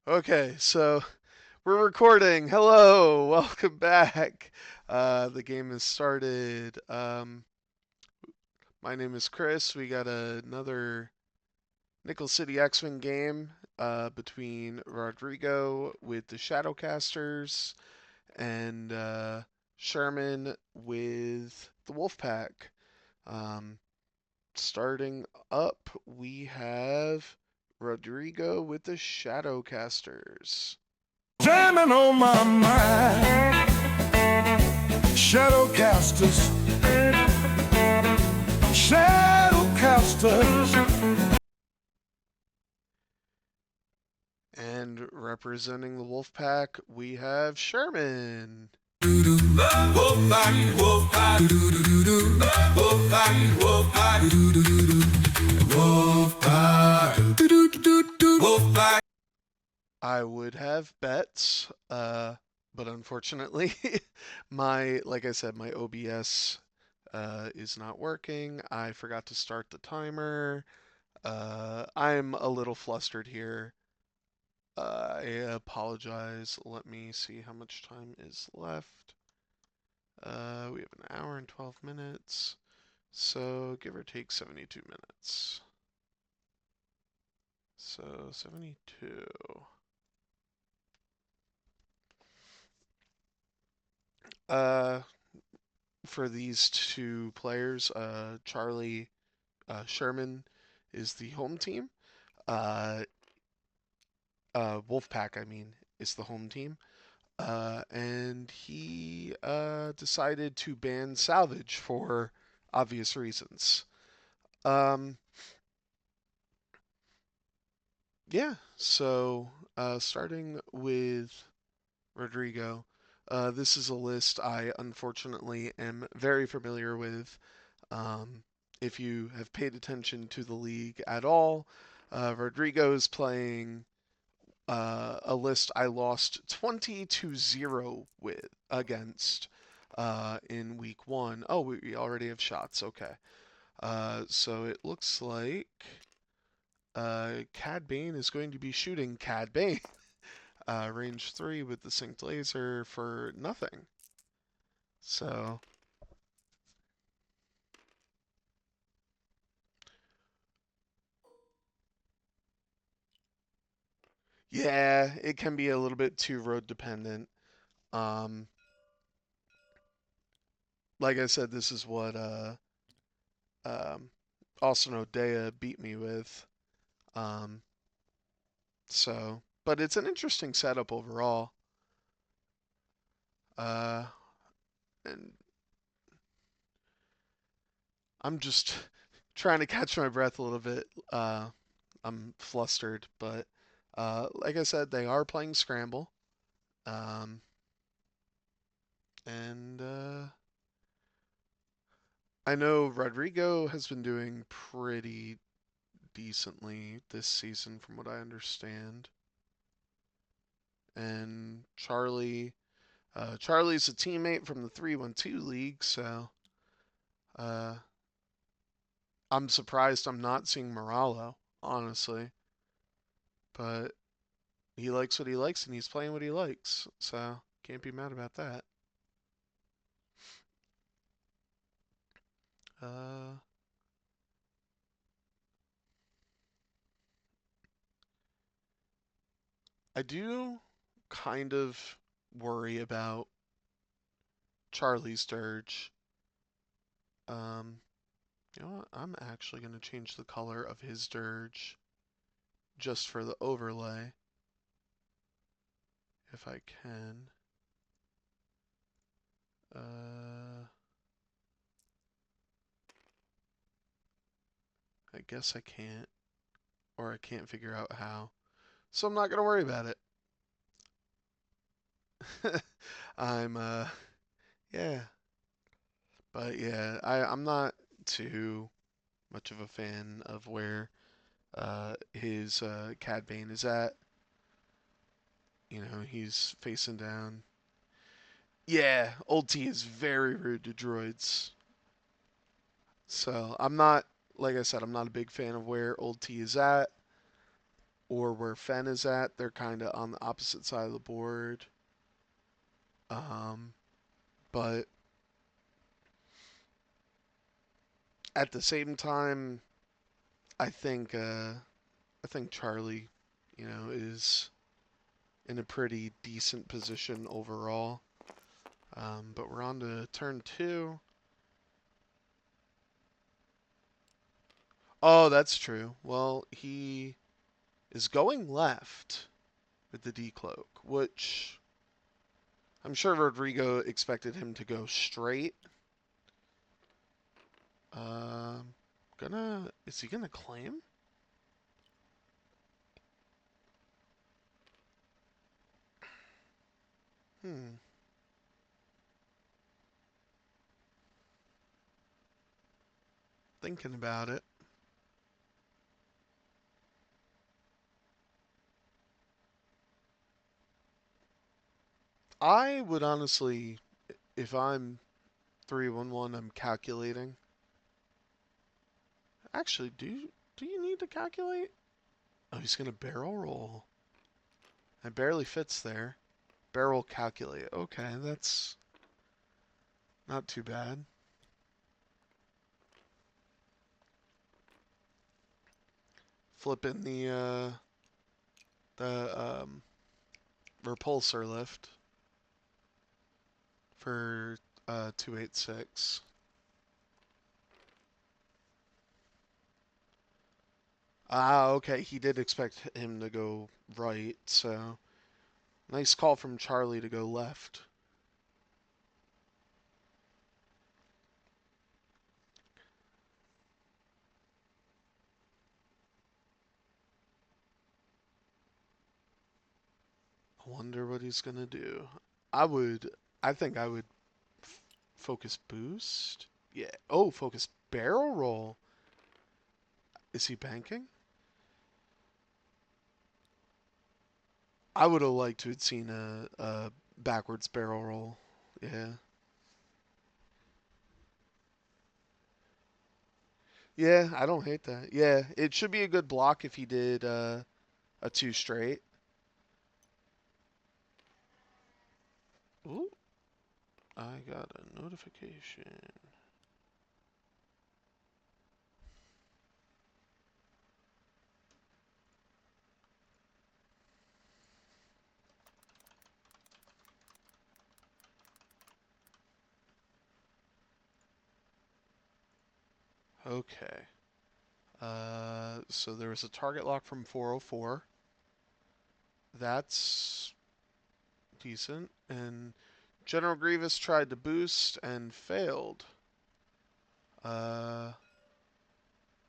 Okay, so we're recording. Hello, welcome back. The game has started. My name is Chris. We got another Nickel City X-Wing game between Rodrigo with the Shadowcasters and Sherman with the Wolfpack. Um, Starting up, we have Rodrigo with the Shadowcasters. Jamming on my mind, Shadowcasters, Shadowcasters. And representing the Wolfpack, we have Sherman. Wolfpack, Wolfpack, Wolfpack, Wolfpack, Wolfpack, Wolfpack. I would have bets, but unfortunately, like I said, my OBS is not working. I forgot to start the timer. I'm a little flustered here. I apologize. Let me see how much time is left. We have an hour and 12 minutes, so give or take 72 minutes. So 72. Uh, for these two players, Charlie Sherman is the home team. Uh, Wolfpack, I mean, is the home team. And he decided to ban salvage for obvious reasons. Um, yeah, so starting with Rodrigo, this is a list I unfortunately am very familiar with. Um, if you have paid attention to the league at all, Rodrigo is playing a list I lost 20-0 with against in week one. Oh, we already have shots. Okay. So it looks like Cad Bane is going to be shooting Cad Bane. Range 3 with the synced laser for nothing. So, yeah, it can be a little bit too road dependent. Um, like I said, this is what um, Austin O'Dea beat me with. Um, but it's an interesting setup overall. Uh, and I'm just trying to catch my breath a little bit. I'm flustered, but like I said, they are playing Scramble. Um, and I know Rodrigo has been doing pretty decently this season, from what I understand. And Charlie's a teammate from the 312 League, so uh, I'm surprised I'm not seeing Moralo, honestly. But he likes what he likes and he's playing what he likes, so can't be mad about that. Uh, I do kind of worry about Charlie's Dirge. Um, you know what? I'm actually going to change the color of his Dirge just for the overlay, if I can. Uh, I guess I can't, or I can't figure out how. So I'm not going to worry about it. I'm, yeah. But yeah, I'm not too much of a fan of where his Cad Bane is at. You know, he's facing down. Yeah, Old T is very rude to droids. So I'm not, like I said, I'm not a big fan of where Old T is at or where Fen is at. They're kind of on the opposite side of the board. Um, but at the same time, I think I think Charlie, is in a pretty decent position overall. But we're on to turn two. Oh, that's true. Well, he is going left with the decloak, which I'm sure Rodrigo expected him to go straight. Is he gonna claim? Hmm, thinking about it. I would honestly, if I'm 3-1-1, I'm calculating. Actually, do you need to calculate? Oh, he's gonna barrel roll. It barely fits there. Barrel calculate. Okay, that's not too bad. Flipping the repulsor lift for 286. Ah, okay. He did expect him to go right, so nice call from Charlie to go left. I wonder what he's gonna do. I would. I think I would focus boost. Yeah. Oh, focus barrel roll. Is he banking? I would have liked to have seen a backwards barrel roll. Yeah. Yeah, I don't hate that. Yeah, it should be a good block if he did a two straight. Ooh, I got a notification. Okay. So there was a target lock from 404. That's decent. And General Grievous tried to boost and failed. Uh,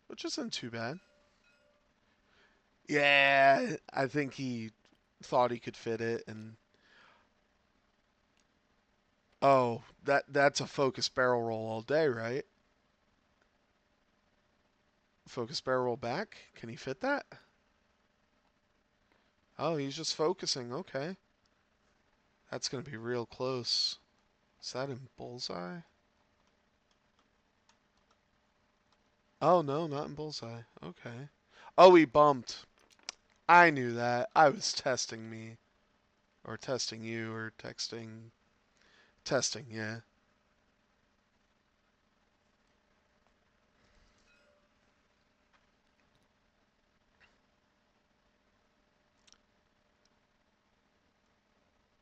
which isn't too bad. Yeah, I think he thought he could fit it, and oh, that's a focus barrel roll all day, right? Focus barrel roll back. Can he fit that? Oh, he's just focusing. Okay, that's gonna be real close. Is that in bullseye? Oh no, not in bullseye. Okay. Oh, he bumped. I knew that. I was testing me, or testing you, or texting. Testing, yeah.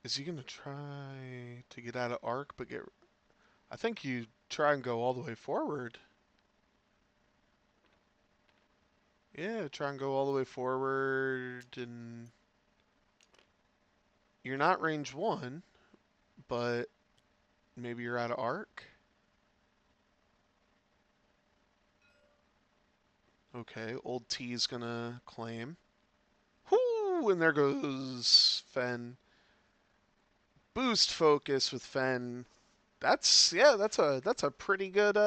Is he gonna try to get out of arc, but get? I think you try and go all the way forward. Yeah, try and go all the way forward, and you're not range one, but maybe you're out of arc. Okay, old T's gonna claim. Whoo! And there goes Fen. Boost focus with Fen. That's a pretty good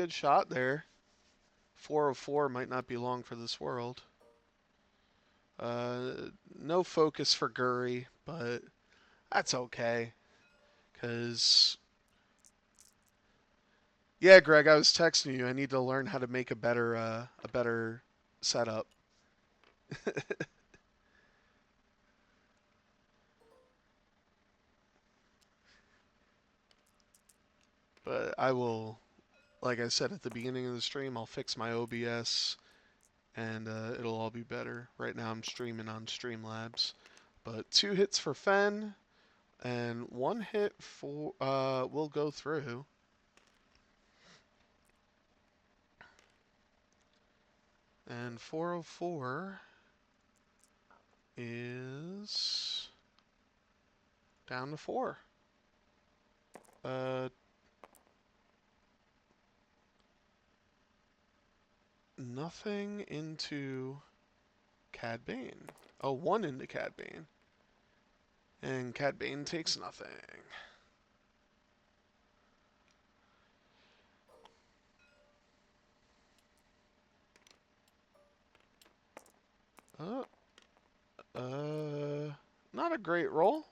shot there. 404 might not be long for this world. No focus for Guri, but that's okay. Cause yeah, Greg, I was texting you. I need to learn how to make a better setup. But I will, like I said at the beginning of the stream, I'll fix my OBS and it'll all be better. Right now I'm streaming on Streamlabs. But 2 hits for Fen and 1 hit for will go through. And 404 is down to 4. Uh, Nothing into Cad Bane. Oh, 1 into Cad Bane. And Cad Bane takes nothing. Uh, Not a great roll.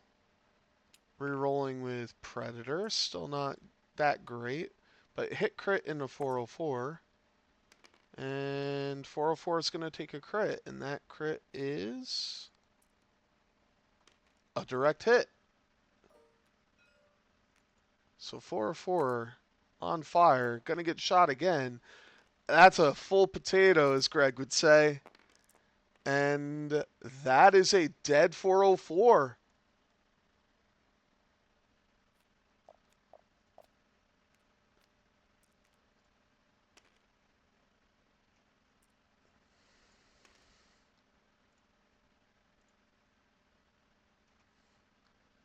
Rerolling with Predator, still not that great. But hit crit into 404. And 404 is going to take a crit. And that crit is a direct hit. So 404 on fire. Going to get shot again. That's a full potato, as Greg would say. And that is a dead 404.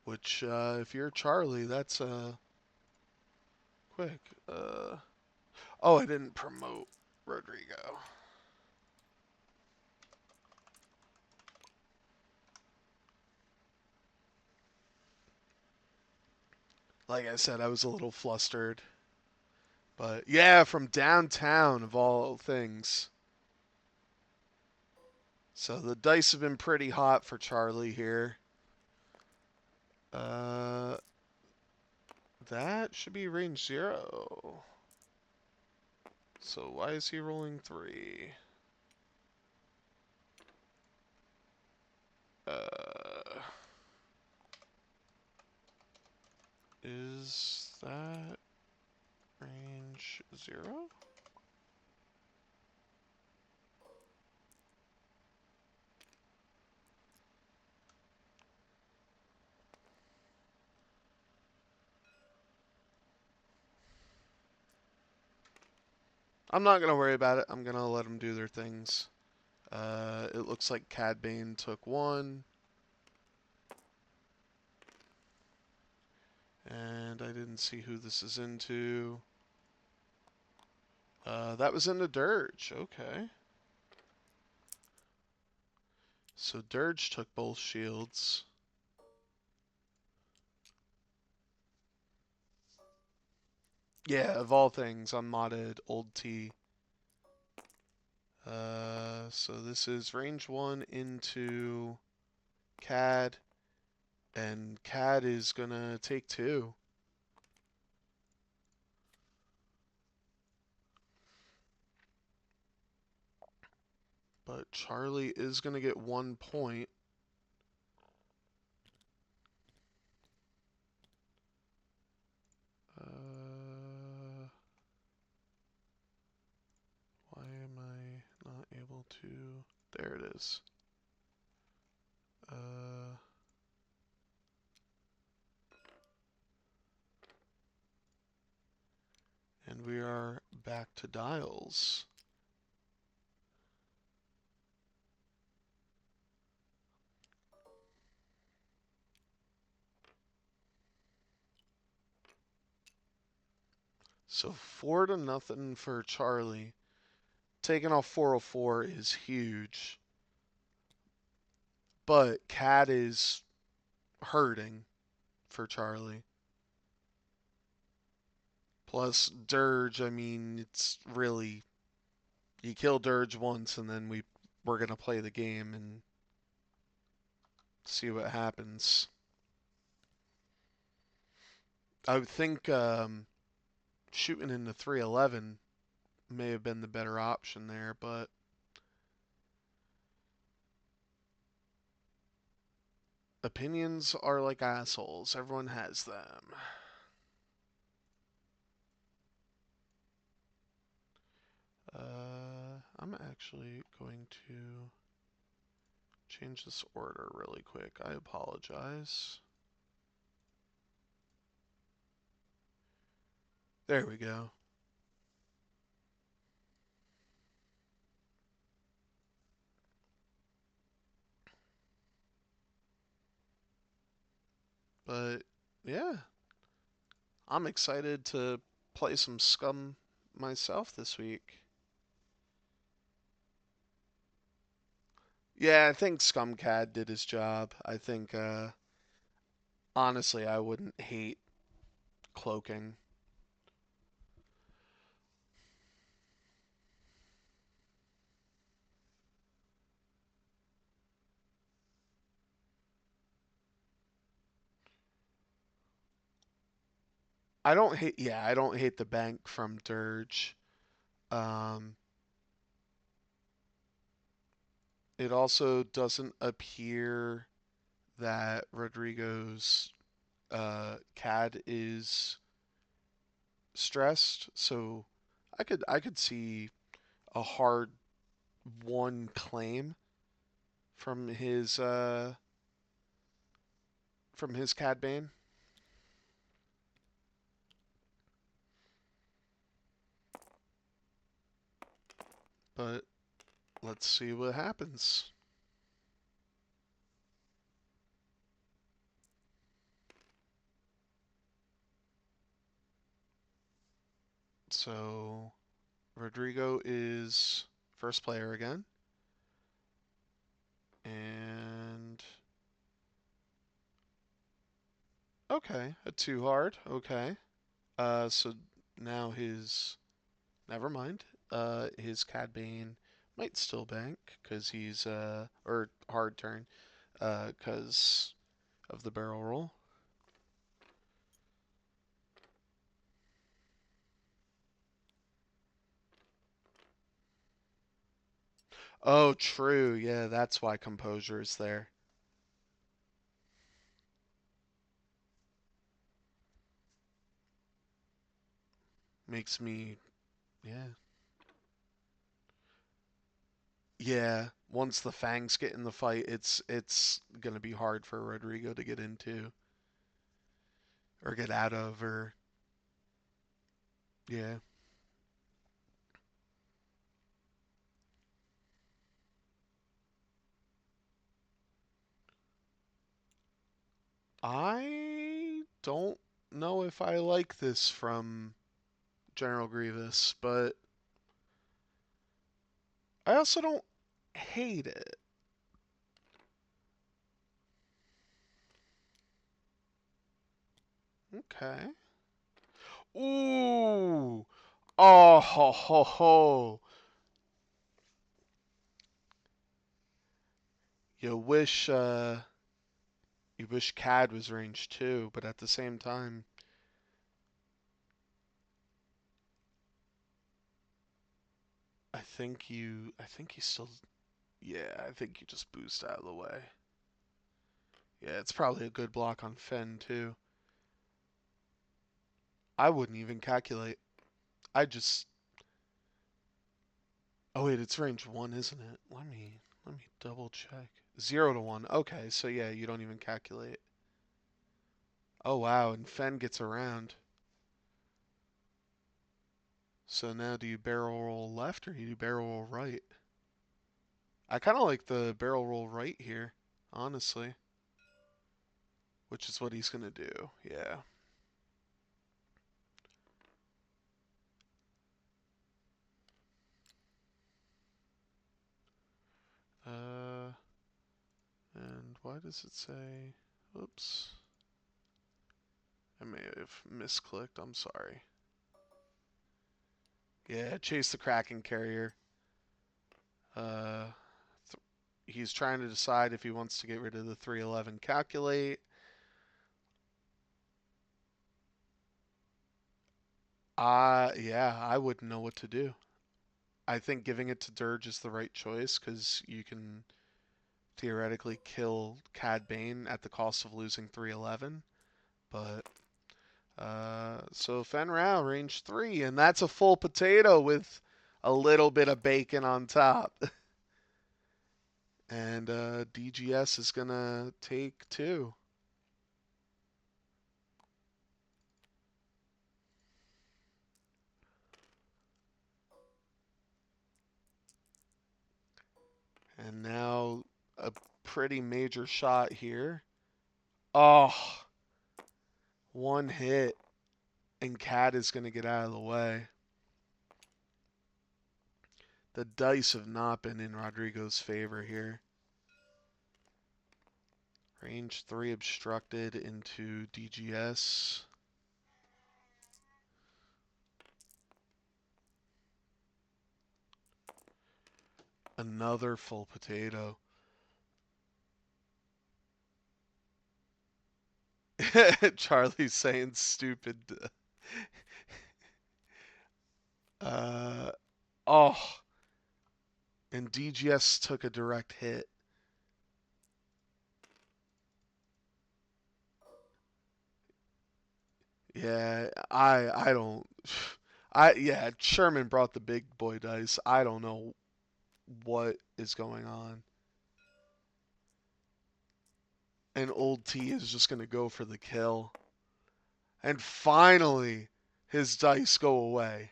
Which, if you're Charlie, that's quick. Oh, I didn't promote Rodrigo. Like I said, I was a little flustered. But yeah, from downtown of all things. So the dice have been pretty hot for Charlie here. Uh, that should be range 0. So why is he rolling 3? Uh, is that range 0? I'm not going to worry about it. I'm going to let them do their things. It looks like Cad Bane took 1. And I didn't see who this is into. That was into Dirge. Okay. So Dirge took both shields. Yeah, of all things, unmodded old T. So this is range 1 into Cad. And Cad is gonna take 2. But Charlie is gonna get 1 point. Why am I not able to? There it is. And we are back to dials. So 4-0 for Charlie. Taking off 404 is huge. But Cad is hurting for Charlie. Plus Dirge, I mean, it's really you kill Dirge once and then we're gonna play the game and see what happens. I would think shooting into 311 may have been the better option there, but Opinions are like assholes. Everyone has them. I'm actually going to change this order really quick. I apologize. There we go. But yeah, I'm excited to play some Scum myself this week. Yeah, I think Scumcad did his job. I think, honestly, I wouldn't hate cloaking. I don't hate the bank from Dirge. Um, it also doesn't appear that Rodrigo's CAD is stressed, so I could see a hard one claim from his Cad Bane, but let's see what happens. So Rodrigo is first player again, and okay, a two hard. Okay, so now his never mind. His Cad Bane might still bank because he's or hard turn because of the barrel roll. Oh, true. Yeah, that's why composure is there. Makes me, yeah. Yeah, once the Fangs get in the fight, it's gonna be hard for Rodrigo to get into or get out of or yeah. I don't know if I like this from General Grievous, but I also don't hate it. Okay. Ooh. Oh ho ho ho. You wish you wish CAD was range 2, but at the same time, I think you still yeah, I think you just boost out of the way. Yeah, it's probably a good block on Fen too. I wouldn't even calculate. I just oh wait, it's range 1, isn't it? Let me double check. 0 to 1. Okay, so yeah, you don't even calculate. Oh wow, and Fen gets around. So now do you barrel roll left or do you barrel roll right? I kind of like the barrel roll right here, honestly, which is what he's going to do. Yeah. Uh, and why does it say, oops, I may have misclicked. I'm sorry. Yeah, chase the Kraken carrier. Uh, he's trying to decide if he wants to get rid of the 311 calculate. Yeah, I wouldn't know what to do. I think giving it to Dirge is the right choice because you can theoretically kill Cad Bane at the cost of losing 311. But so Fen Rao range 3, and that's a full potato with a little bit of bacon on top. And DGS is gonna take 2. And now a pretty major shot here. Oh, one hit, and Cad is gonna get out of the way. The dice have not been in Rodrigo's favor here. Range 3 obstructed into DGS. Another full potato. Charlie's saying stupid. Uh, oh, and DGS took a direct hit. Yeah, I don't. Yeah, Sherman brought the big boy dice. I don't know what is going on. And old T is just gonna go for the kill. And finally, his dice go away.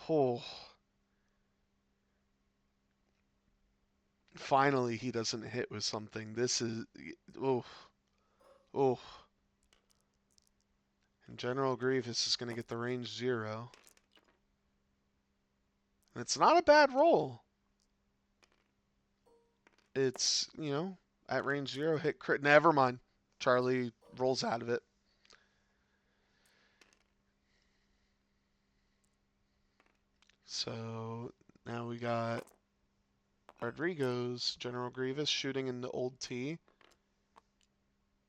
Oh, finally he doesn't hit with something. This is oh oh. And General Grievous is gonna get the range 0. And it's not a bad roll. It's, at range 0, hit crit. Never mind. Charlie rolls out of it. So now we got Rodrigo's General Grievous shooting into old T.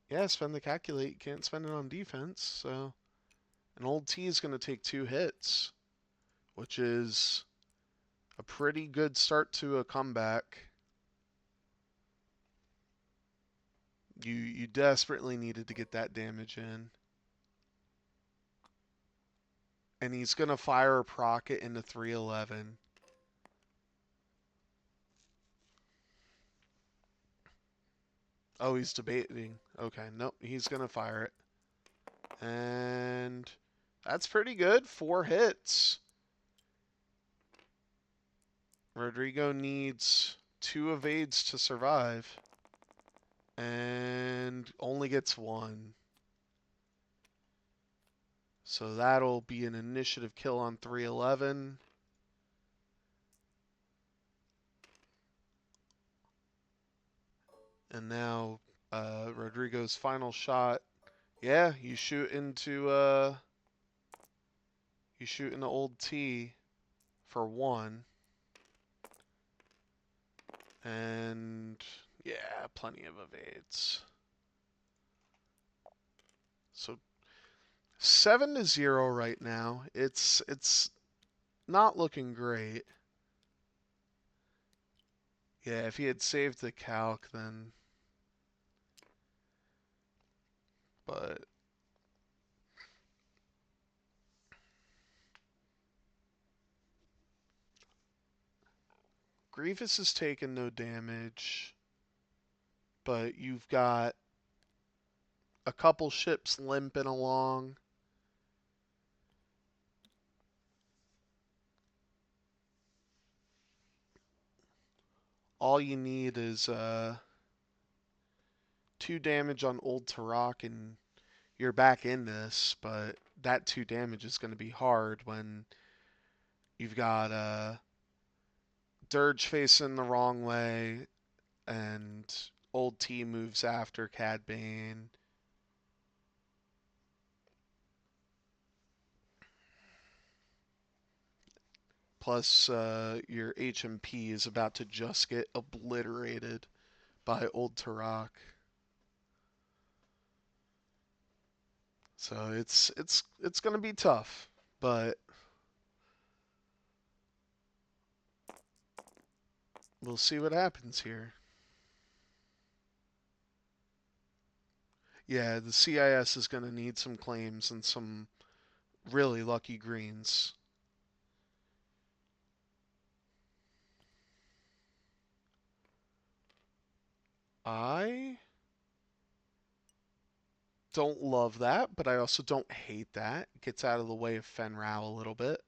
Yeah, spend the calculate. You can't spend it on defense. So an old T is going to take 2 hits, which is a pretty good start to a comeback. You desperately needed to get that damage in. And he's going to fire a procket into 311. Oh, he's debating. Okay, nope, he's going to fire it. And that's pretty good. 4 hits. Rodrigo needs 2 evades to survive. And only gets 1. So that'll be an initiative kill on 311. And now Rodrigo's final shot. Yeah, you shoot into old T for 1. And yeah, plenty of evades. So 7-0 right now. It's not looking great. Yeah, if he had saved the calc, then. But Grievous has taken no damage, but you've got a couple ships limping along. All you need is 2 damage on Old Tarak, and you're back in this. But that 2 damage is going to be hard when you've got Dirge facing the wrong way, and Old T moves after Cad Bane. Plus, your HMP is about to just get obliterated by Old Tarak. So it's gonna be tough, but We'll see what happens here. Yeah, the CIS is going to need some claims and some really lucky greens. I don't love that, but I also don't hate that. It gets out of the way of Fenrau a little bit.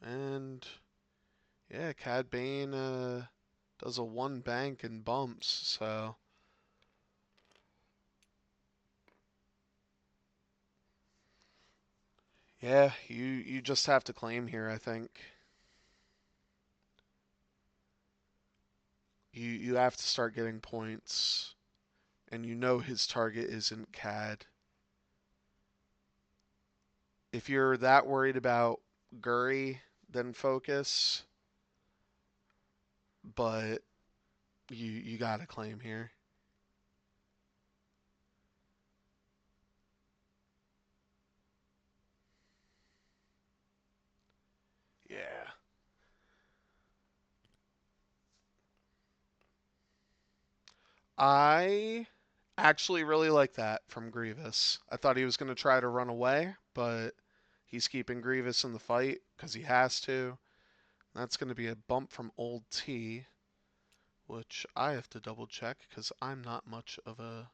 And yeah, Cad Bane does a one bank and bumps, so yeah, you just have to claim here, I think. You have to start getting points, and you know his target isn't Cad. If you're that worried about Guri, then focus, but you gotta claim here. Yeah. I actually really like that from Grievous. I thought he was going to try to run away, but he's keeping Grievous in the fight because he has to. That's going to be a bump from Old T, which I have to double check because I'm not much of a.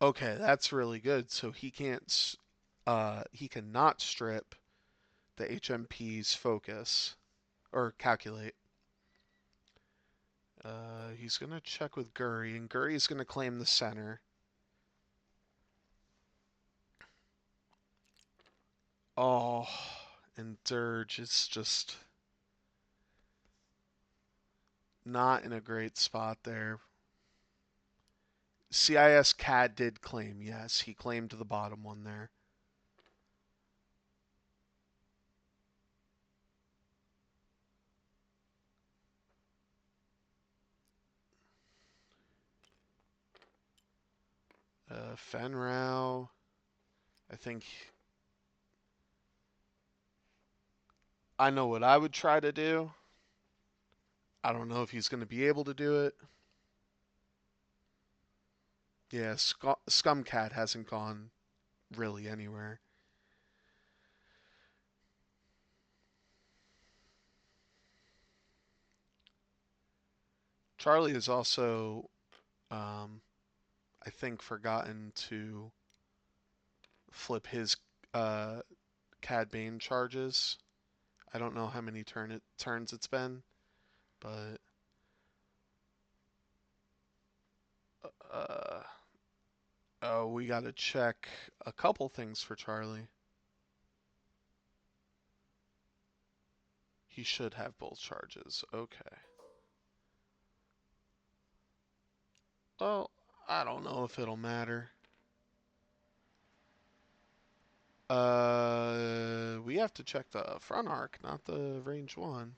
Okay, that's really good. So he cannot strip the HMP's focus or calculate. He's going to check with Guri, and Guri's going to claim the center. Oh, and Dirge is just not in a great spot there. CIS CAD did claim, yes. He claimed the bottom one there. Fenrau, I think I know what I would try to do. I don't know if he's going to be able to do it. Yeah, Scumcat hasn't gone really anywhere. Charlie has also, um, I think, forgotten to flip his uh, Cad Bane charges. I don't know how many turns it's been, but uh, oh, we got to check a couple things for Charlie. He should have both charges. Okay. Well, I don't know if it'll matter. We have to check the front arc, not the range one.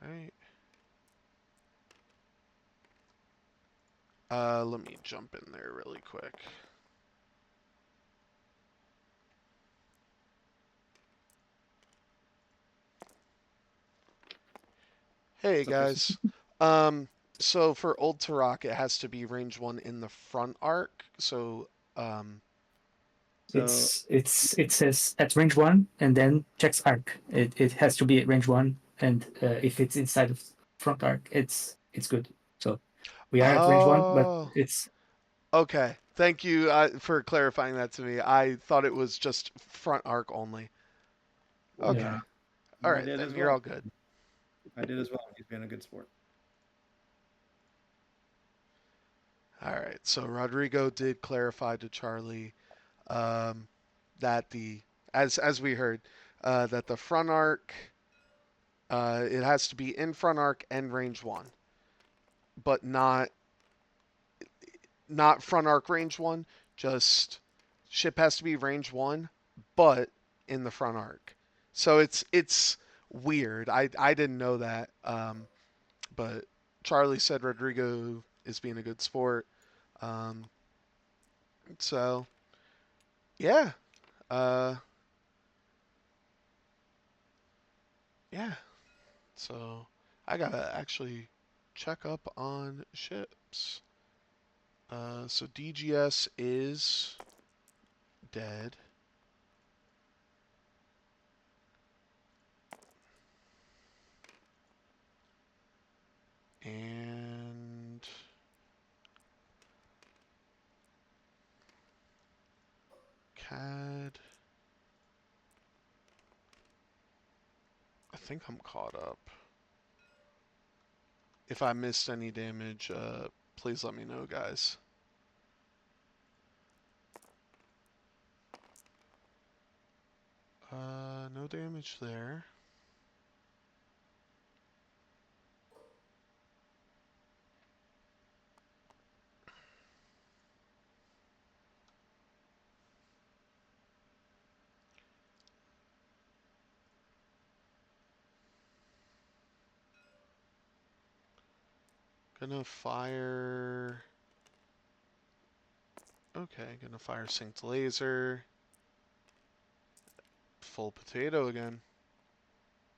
Right. Let me jump in there really quick. Hey What's up, Jason? guys. Um, so for Old Turok, it has to be range one in the front arc. So, um, So It says at range one and then checks arc. It has to be at range one, and if it's inside of front arc, it's good. So we are at range one, but oh, it's okay. Thank you for clarifying that to me. I thought it was just front arc only. Okay. yeah, All I right, did then as you're well. all good. I did as well. He's been a good sport. All right. So Rodrigo did clarify to Charlie um, that the as we heard that the front arc it has to be in front arc and range one, but not front arc range one. Just ship has to be range one, but in the front arc. So it's weird. I didn't know that, but Charlie said Rodrigo is being a good sport. Um, so yeah, uh, yeah. So I gotta actually check up on ships. So DGS is dead. And CAD. I think I'm caught up. If I missed any damage, please let me know, guys. No damage there. Gonna fire. Okay, gonna fire synced laser. Full potato again.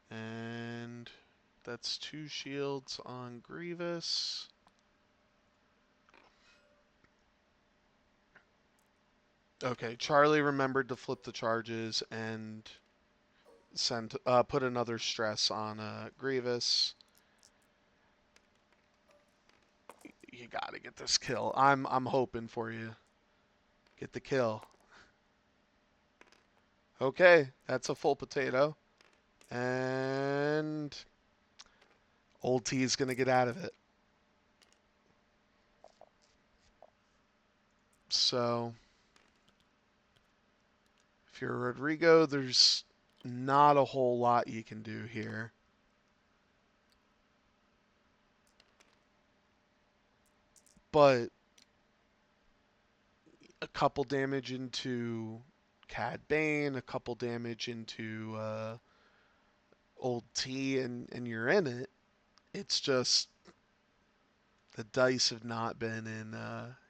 And that's 2 shields on Grievous. Okay, Charlie remembered to flip the charges and put another stress on Grievous. You gotta get this kill. I'm hoping for you. Get the kill. Okay, that's a full potato. And Old T is gonna get out of it. So if you're Rodrigo, there's not a whole lot you can do here. But a couple damage into Cad Bane, a couple damage into Old T, and you're in it. It's just the dice have not been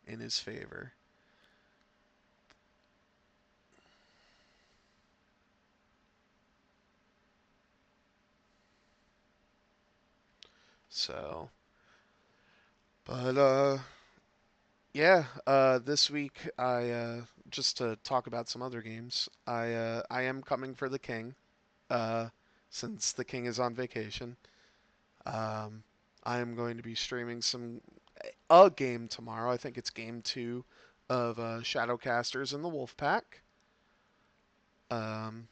in his favor. So, but yeah, this week I just to talk about some other games. I am coming for the king, uh, since the king is on vacation. Um, I am going to be streaming a game tomorrow. I think it's game 2 of Shadowcasters and the Wolfpack. Um,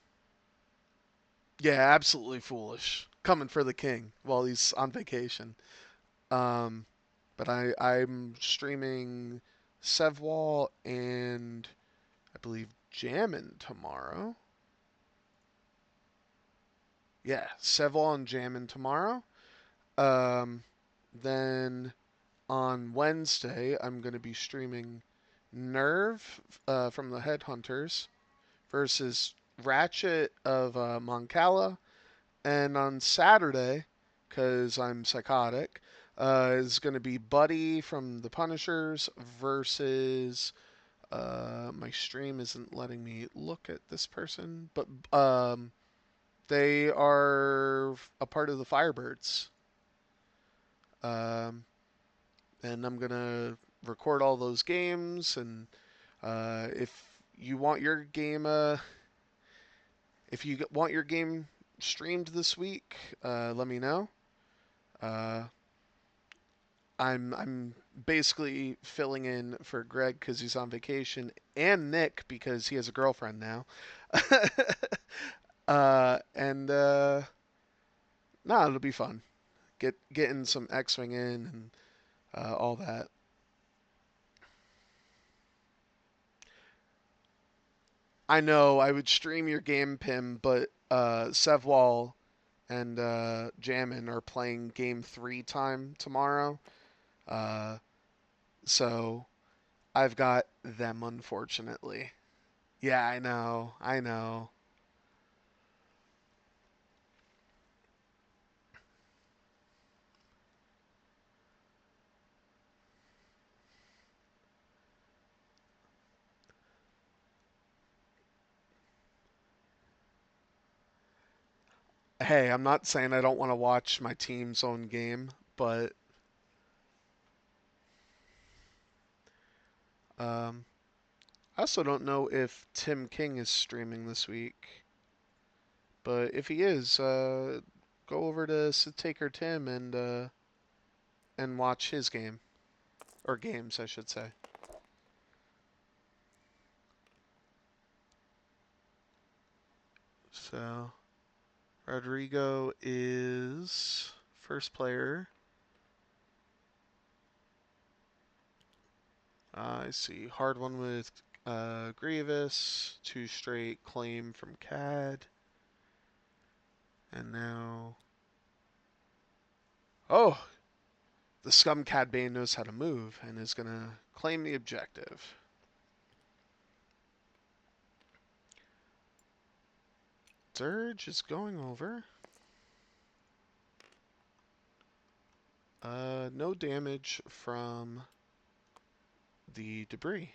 yeah, absolutely foolish. Coming for the king while he's on vacation. Um, but I'm streaming Sevwall and I believe Jammin' tomorrow. Yeah, Sevwall and Jammin' tomorrow. Um, then on Wednesday, I'm going to be streaming Nerve from the Headhunters versus Ratchet of Moncala. And on Saturday, because I'm psychotic, is going to be Buddy from the Punishers versus. My stream isn't letting me look at this person, but they are a part of the Firebirds. Um, and I'm gonna record all those games. And if you want your game, if you want your game streamed this week, let me know. Uh, I'm basically filling in for Greg because he's on vacation, and Nick because he has a girlfriend now. And no, it'll be fun. Getting some X-wing in and all that. I know I would stream your game, Pim, but Sevwall and Jammin are playing game 3 time tomorrow. Uh, so I've got them, unfortunately. Yeah, I know. I know. hey, I'm not saying I don't want to watch my team's own game, but um, I also don't know if Tim King is streaming this week. But if he is, go over to Taker Tim and watch his game or games, I should say. So Rodrigo is first player. I see hard one with Grievous, two straight claim from CAD, and now oh, the Scum Cad Bane knows how to move and is gonna claim the objective. Dirge is going over. No damage from the debris.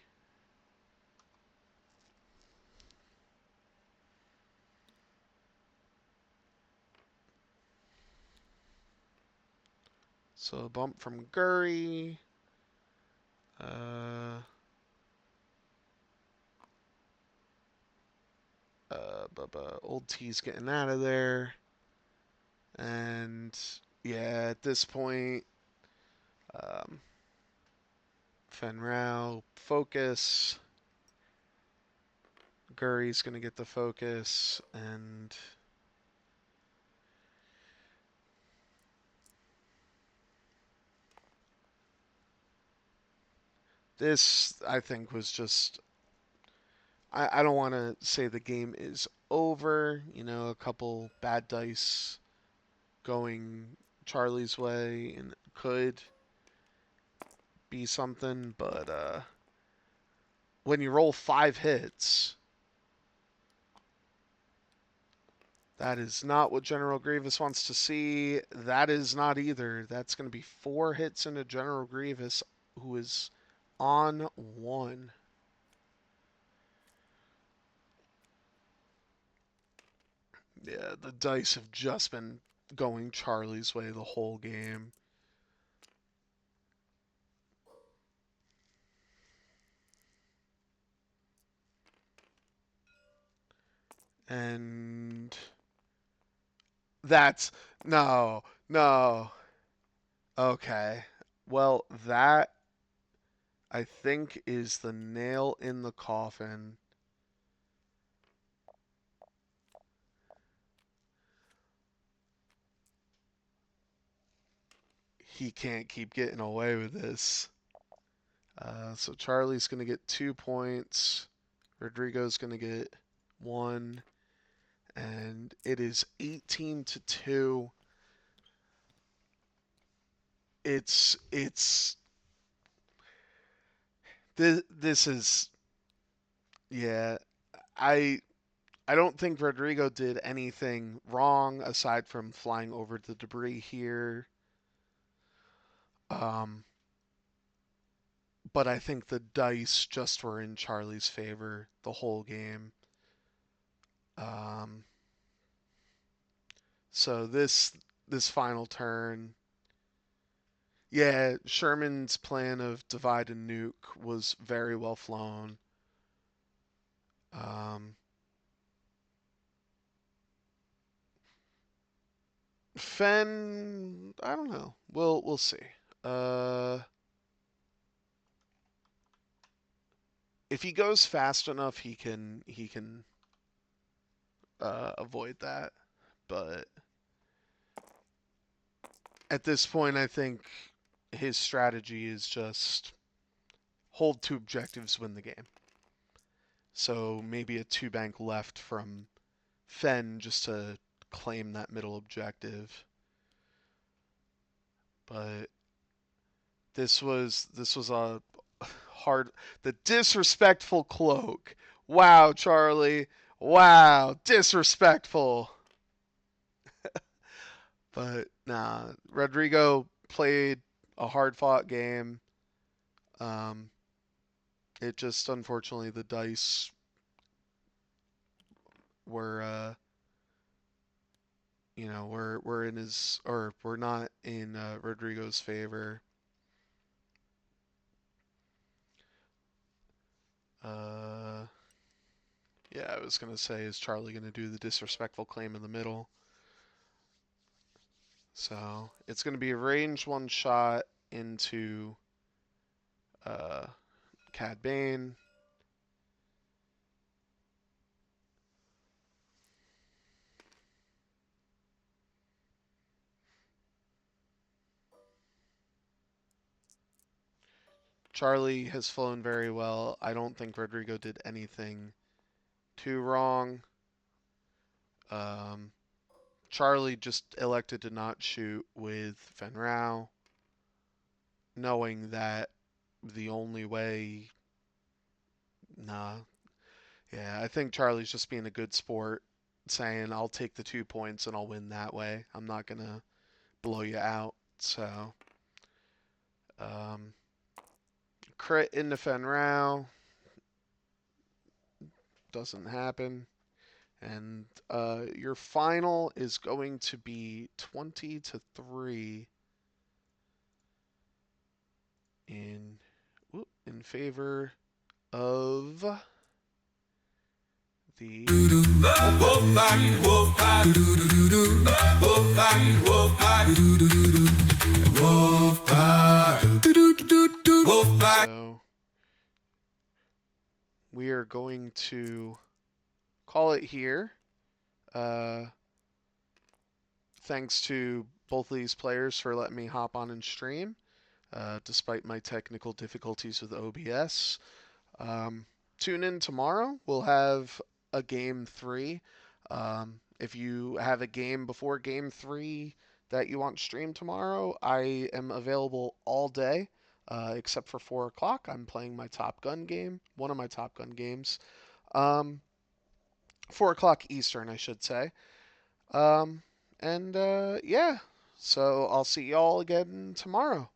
So a bump from Gurry. Uh, Old T's getting out of there. And yeah, at this point, um, Fenrau, focus. Gurry's going to get the focus. And this, I think, was just. I don't want to say the game is over. You know, a couple bad dice going Charlie's way and could be something, but when you roll 5 hits, that is not what General Grievous wants to see. That is not either. That's going to be 4 hits into General Grievous, who is on 1. Yeah, the dice have just been going Charlie's way the whole game. And that's no, no. Okay. Well, that I think is the nail in the coffin. He can't keep getting away with this. So Charlie's going to get 2 points. Rodrigo's going to get 1. And it is 18-2. It's this is yeah. I I don't think Rodrigo did anything wrong aside from flying over the debris here. Um, but I think the dice just were in Charlie's favor the whole game. Um, so this final turn, yeah, Sherman's plan of divide and nuke was very well flown. Um, Fen, I don't know. We'll see. Uh, if he goes fast enough, he can avoid that. But at this point, I think his strategy is just hold 2 objectives, win the game. So maybe a 2 bank left from Fen just to claim that middle objective. But this was a hard the disrespectful cloak. Wow, Charlie. Wow, disrespectful. But nah, Rodrigo played a hard fought game. Um, it just unfortunately the dice were we're in his or we're not in Rodrigo's favor. Uh, yeah, I was gonna say, is Charlie gonna do the disrespectful claim in the middle? So it's gonna be a range one shot into uh, Cad Bane. Charlie has flown very well. I don't think Rodrigo did anything too wrong. Um, Charlie just elected to not shoot with Fenrao, knowing that the only way. Nah, yeah, I think Charlie's just being a good sport, saying I'll take the 2 points and I'll win that way. I'm not gonna blow you out. So, um, crit into Fenrao doesn't happen. And your final is going to be 20-3 in in favor of the Wolfpack, Wolfpack, Wolfpack, Wolfpack, Wolfpack, Wolfpack. So we are going to call it here. Uh, thanks to both of these players for letting me hop on and stream, despite my technical difficulties with OBS. Um, Tune in tomorrow. We'll have a game three. If you have a game before game three that you want streamed tomorrow, I am available all day, except for 4 o'clock. I'm playing my Top Gun game, one of my Top Gun games. Um, 4 o'clock Eastern, I should say. Um, and yeah, so I'll see y'all again tomorrow.